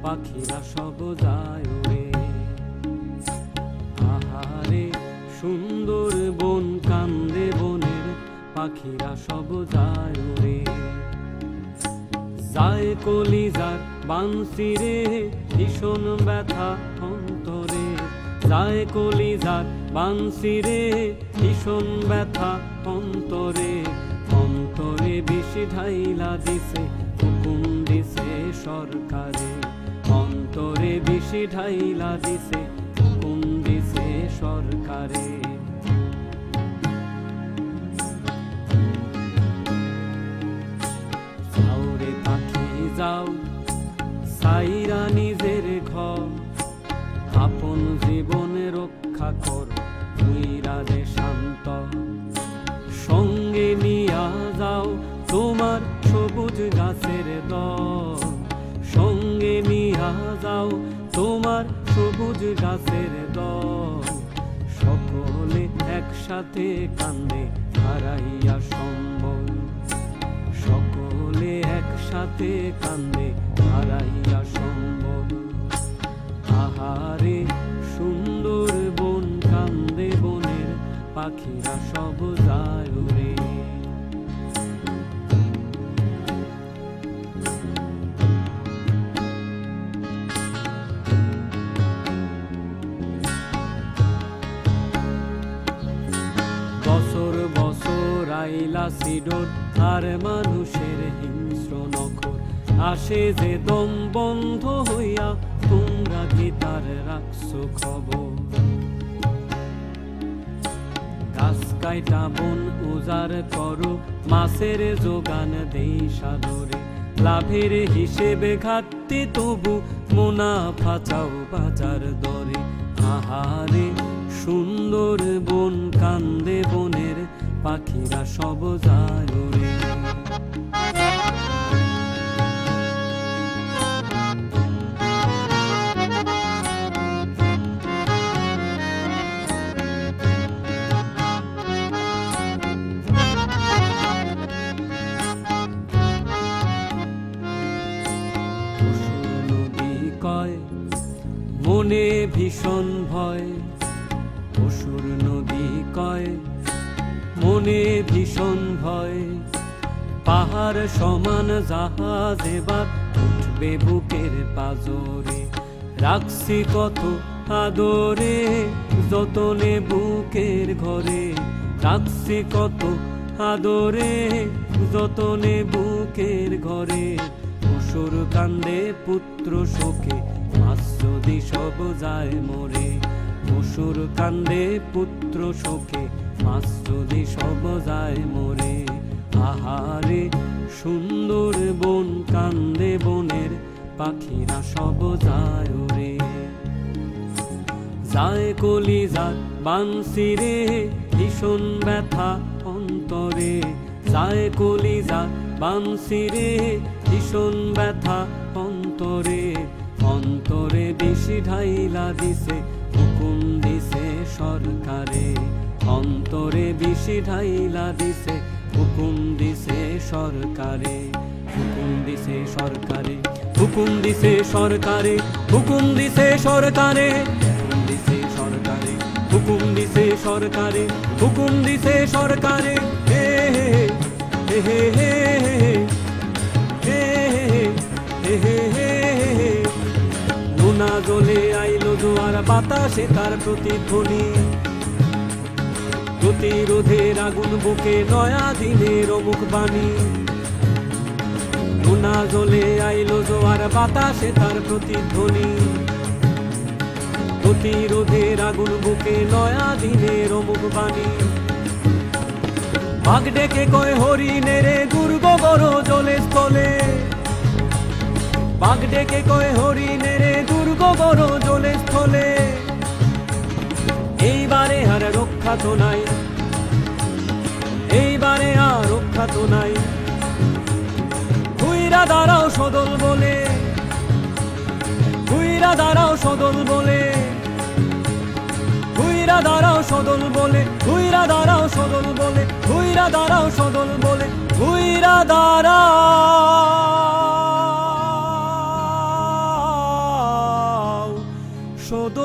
পাখিরা সব যায় উড়ে। আহারে সুন্দর বন কান্দে বনের পাখিরা সব যায় উড়ে। যায় কলিজার বানসিরে ভীষণ ব্যথা অন্তরে, যায় কলিজার বানসিরে ভীষণ ব্যথা অন্তরে। অন্তরে বিষ ঢাইলা দিছে হুকুম দিছে সরকারে, অন্তরে বিষ ঢাইলা দিছে হুকুম দিছে সরকারে। যাওরে পাখি যাও সাইরা নিজের ঘর, আপন জীবনে রক্ষা কর উইরা যে শান্ত। সঙ্গে নিয়া যাও তোমার সবুজ গাছের দল, সঙ্গে নিয়া যাও তোমার সবুজ গাছের দল। সকলে একসাথে কান্দে হারাইয়া সম্বল, সকলে একসাথে কান্দে হারাইয়া সম্বল। আহারে সুন্দর বন কান্দে বনের পাখিরা সব যায় উড়ে। বছর বছর আইলা সিডর আর মানুষের হিংস্র নখর, আসে যে দম বন্ধ হইয়া তোমরা কি তার রাখছো খবর? গাছ কাইটা বন উজাড় করো, মাছের যোগান দেই সাদরে। লাভের হিসেবে ঘাটতি তবু মুনাফা চাও বাজার দরে। আহারে সুন্দর বন কান্দে বনের পাখিরা সব যায় উড়ে। মনে ভীষণ ভয়, অসুর নদী কয় মনে ভীষণ ভয়। পাহাড় সমান জাহাজ এবার উঠবে বুকের পাজরে। রাখছি কত আদরে যতনে বুকের ঘরে, রাখছি কত আদরে যতনে বুকের ঘরে। অসুর কান্দে পুত্র শোকে মাছ যদি সব যায় মরে, অসুর কান্দে পুত্র শোকে মাছ যদি সব যায় মরে। আহারে সুন্দর বন কান্দে বনের পাখিরা সব যায় উড়ে। যায় কলিজার বানসিরে ভীষণ ব্যথা অন্তরে, যায় কলিজার বানসিরে ভীষণ ব্যথা অন্তরে। অন্তরে বিষ ঢাইলা দিছে হুকুম দিছে সরকারে, অন্তরে বিষ ঢাইলা দিছে হুকুম দিছে সরকারে। হুকুম দিছে সরকারে, হুকুম দিছে সরকারে, হুকুম দিছে সরকারে, হুকুম দিছে সরকারে, হুকুম দিছে সরকারে, হুকুম দিছে সরকারে। হে হে হে হে হে হে হে হে। নোনা জলে আইলো জোয়ার বাতাসে তার প্রতিধ্বনি, প্রতিরোধের আগুন বুকে নয়া দিনের অমুক বাণী। নোনা জলে আইলো জোয়ার বাতাসে তার প্রতিধ্বনি, প্রতিরোধের আগুন বুকে নয়া দিনের অমুক বাণী। বাঘ ডেকে কয় হরিণের দুর্গ বড় জলে স্থলে, বাঘ ডেকে কয় হরিণের দুর্গ বড় জলে স্থলে। এইবারে আর রক্ষা তো নাই, এইবারে আর রক্ষা তো নাই। ঘুইরা দাঁড়াও সদল বলে, ঘুইরা দাঁড়াও সদল বলে, ঘুইরা দাঁড়াও সদল বলে, ঘুইরা দাঁড়াও সদল বলে, ঘুইরা দাঁড়াও সদল বলে, ঘুইরা দাঁড়াও। শোধ